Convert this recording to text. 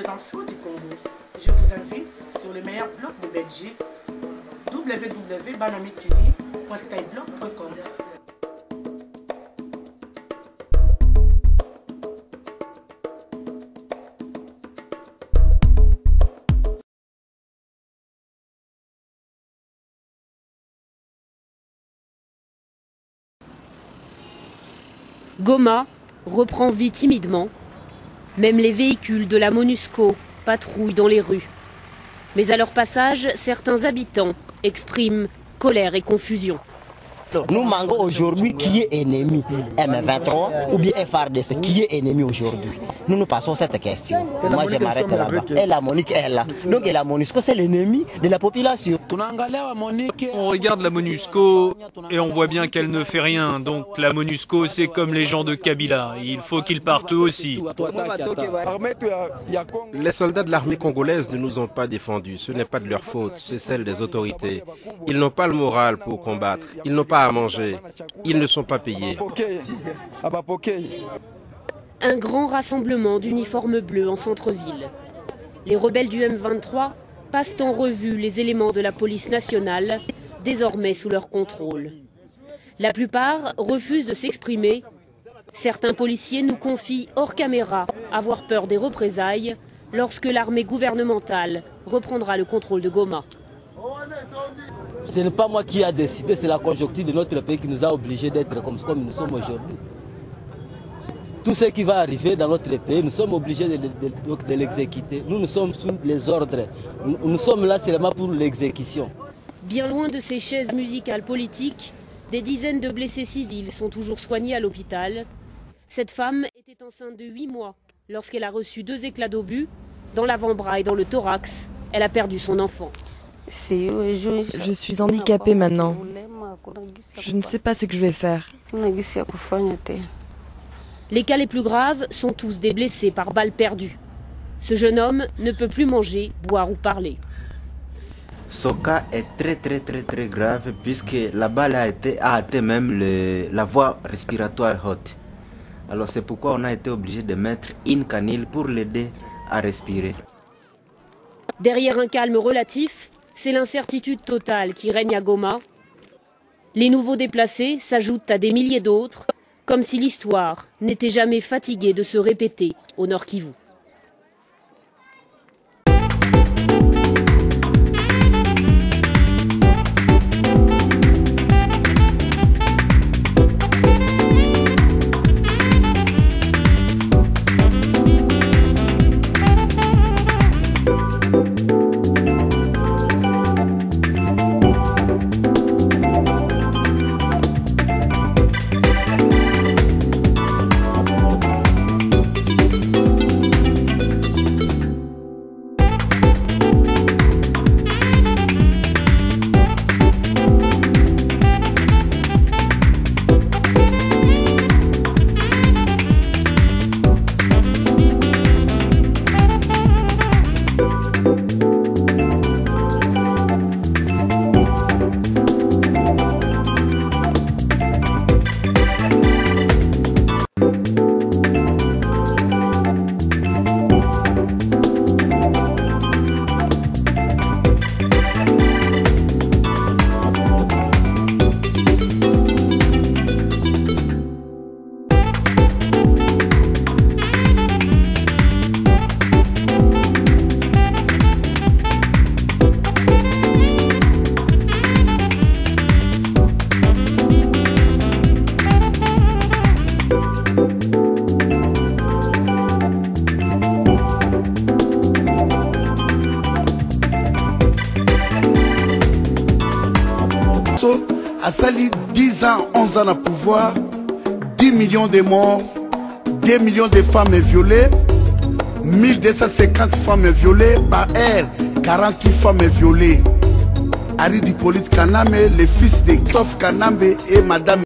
infos du Congo. Je vous invite sur le meilleur blog de Belgique, www.banamikili.skyblog.com. Goma reprend vie timidement. Même les véhicules de la MONUSCO patrouillent dans les rues. Mais à leur passage, certains habitants expriment colère et confusion. Nous manquons aujourd'hui qui est ennemi, M23 ou bien FARDC, qui est ennemi aujourd'hui. Nous passons cette question. Moi je m'arrête là-bas. Et la Monique est là. Donc la MONUSCO c'est l'ennemi de la population. On regarde la MONUSCO et on voit bien qu'elle ne fait rien. Donc la MONUSCO c'est comme les gens de Kabila. Il faut qu'ils partent eux aussi. Les soldats de l'armée congolaise ne nous ont pas défendus. Ce n'est pas de leur faute, c'est celle des autorités. Ils n'ont pas le moral pour combattre. Ils n'ont pas à manger. Ils ne sont pas payés. Un grand rassemblement d'uniformes bleus en centre-ville. Les rebelles du M23 passent en revue les éléments de la police nationale, désormais sous leur contrôle. La plupart refusent de s'exprimer. Certains policiers nous confient hors caméra avoir peur des représailles lorsque l'armée gouvernementale reprendra le contrôle de Goma. Ce n'est pas moi qui a décidé, c'est la conjoncture de notre pays qui nous a obligés d'être comme nous sommes aujourd'hui. Tout ce qui va arriver dans notre pays, nous sommes obligés de l'exécuter. Nous sommes sous les ordres. Nous sommes là seulement pour l'exécution. Bien loin de ces chaises musicales politiques, des dizaines de blessés civils sont toujours soignés à l'hôpital. Cette femme était enceinte de 8 mois lorsqu'elle a reçu 2 éclats d'obus dans l'avant-bras et dans le thorax. Elle a perdu son enfant. Je suis handicapée maintenant. Je ne sais pas ce que je vais faire. Les cas les plus graves sont tous des blessés par balles perdues. Ce jeune homme ne peut plus manger, boire ou parler. Ce cas est très grave puisque la balle a atteint même la voie respiratoire haute. Alors c'est pourquoi on a été obligé de mettre une canule pour l'aider à respirer. Derrière un calme relatif, c'est l'incertitude totale qui règne à Goma. Les nouveaux déplacés s'ajoutent à des milliers d'autres, comme si l'histoire n'était jamais fatiguée de se répéter au Nord Kivu. A sali 10 ans, 11 ans à pouvoir, 10 millions de morts, 2 millions de femmes violées, 1250 femmes violées, par air, 48 femmes violées. Ari Hippolyte Kanambe, le fils de Tof Kanambe et Madame